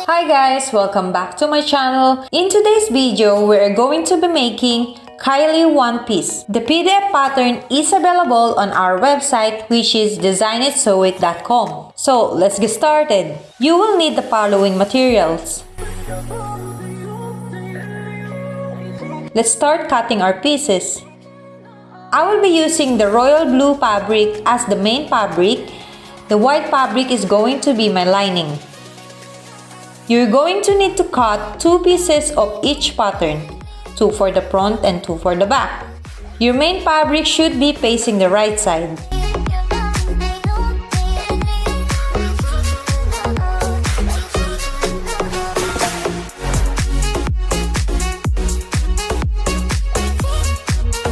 Hi guys, welcome back to my channel. In today's video, we're going to be making Kylie One Piece. The PDF pattern is available on our website, which is designitsewit.com. So let's get started. You will need the following materials. Let's start cutting our pieces. I will be using the royal blue fabric as the main fabric. The white fabric is going to be my lining. You're going to need to cut 2 pieces of each pattern, 2 for the front and 2 for the back. Your main fabric should be facing the right side.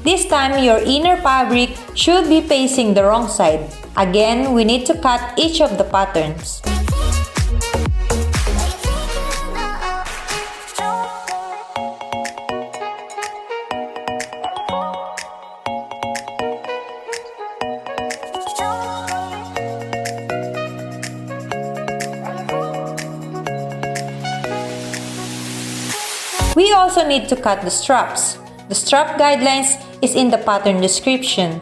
This time, your inner fabric should be facing the wrong side. Again, we need to cut each of the patterns. We also need to cut the straps. The strap guidelines is in the pattern description.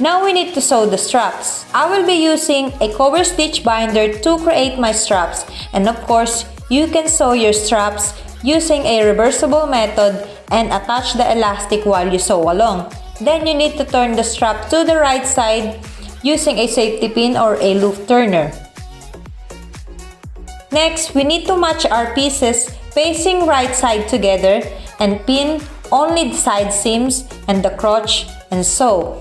Now we need to sew the straps. I will be using a cover stitch binder to create my straps, and of course, you can sew your straps using a reversible method and attach the elastic while you sew along. Then you need to turn the strap to the right side using a safety pin or a loop turner. Next, we need to match our pieces facing right side together and pin only the side seams and the crotch and sew.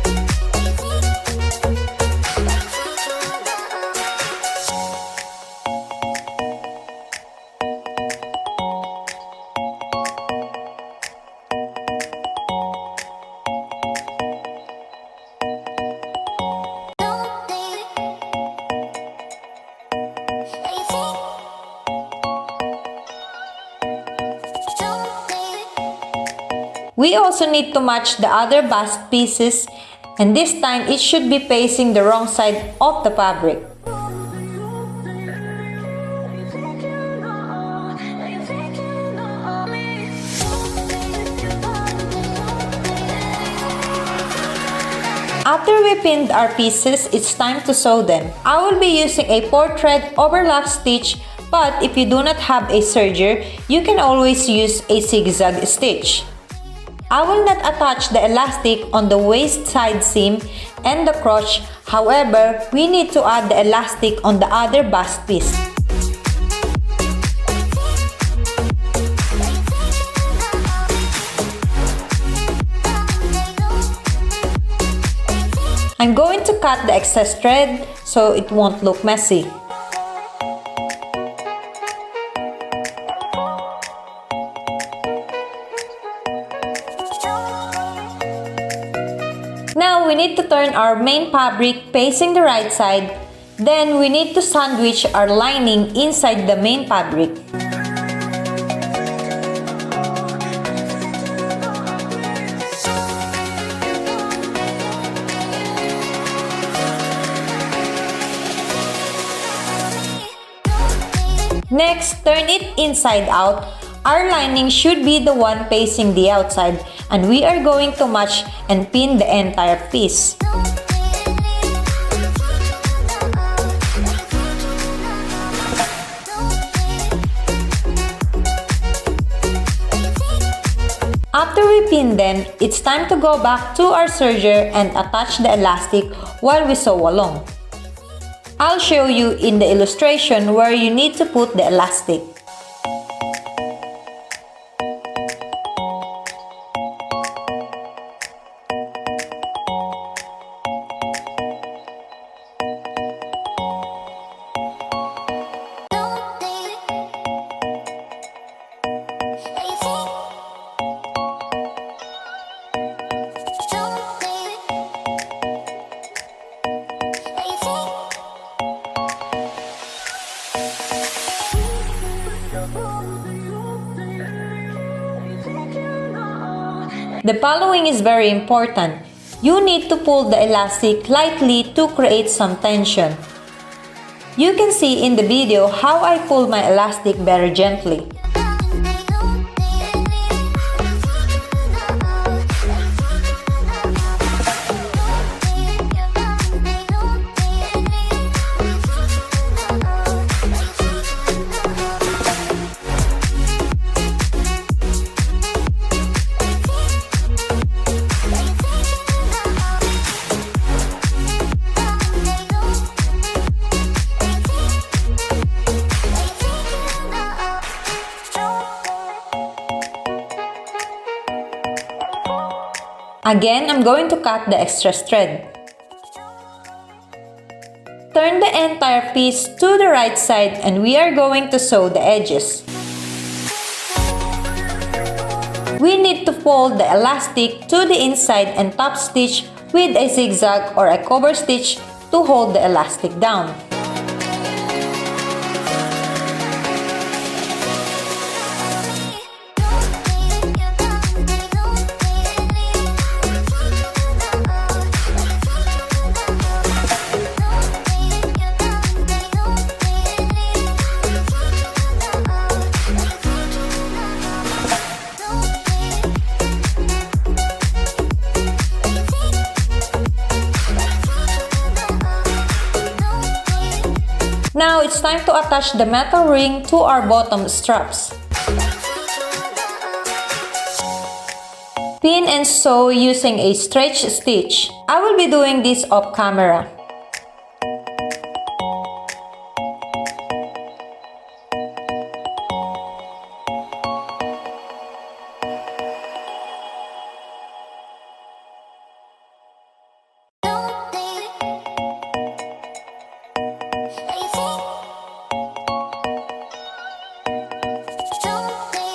We also need to match the other bust pieces, and this time it should be facing the wrong side of the fabric. After we pinned our pieces, it's time to sew them. I will be using a 4-thread overlap stitch, but if you do not have a serger, you can always use a zigzag stitch. I will not attach the elastic on the waist side seam and the crotch, however, we need to add the elastic on the other bust piece. I'm going to cut the excess thread so it won't look messy. Now we need to turn our main fabric facing the right side. Then we need to sandwich our lining inside the main fabric. Next, turn it inside out. Our lining should be the one facing the outside, and we are going to match and pin the entire piece. After we pin them, it's time to go back to our serger and attach the elastic while we sew along. I'll show you in the illustration where you need to put the elastic. The following is very important. You need to pull the elastic lightly to create some tension. You can see in the video how I pull my elastic very gently. Again, I'm going to cut the extra thread. Turn the entire piece to the right side and we are going to sew the edges. We need to fold the elastic to the inside and top stitch with a zigzag or a cover stitch to hold the elastic down. Now it's time to attach the metal ring to our bottom straps. Pin and sew using a stretch stitch. I will be doing this off camera.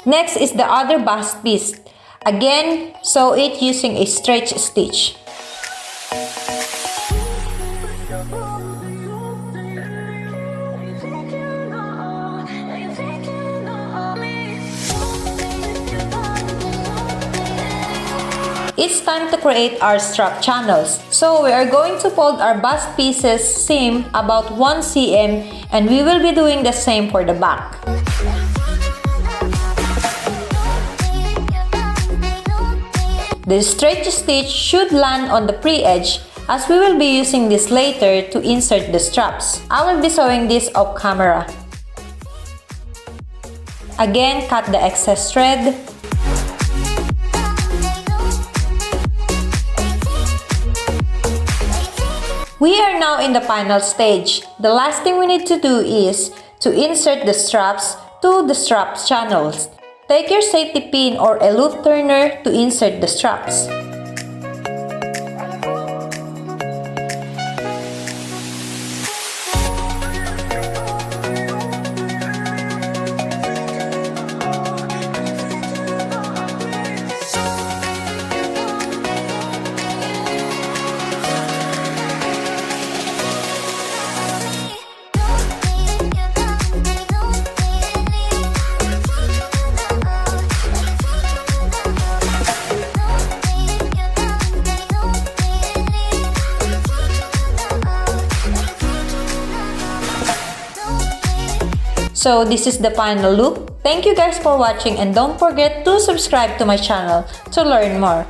Next is the other bust piece. Again, sew it using a stretch stitch. It's time to create our strap channels. So we are going to fold our bust pieces seam about 1 cm and we will be doing the same for the back. The stretch stitch should land on the pre-edge as we will be using this later to insert the straps. I will be sewing this off camera. Again, cut the excess thread. We are now in the final stage. The last thing we need to do is to insert the straps to the strap channels. Take your safety pin or a loop turner to insert the straps. So this is the final look. Thank you guys for watching and don't forget to subscribe to my channel to learn more.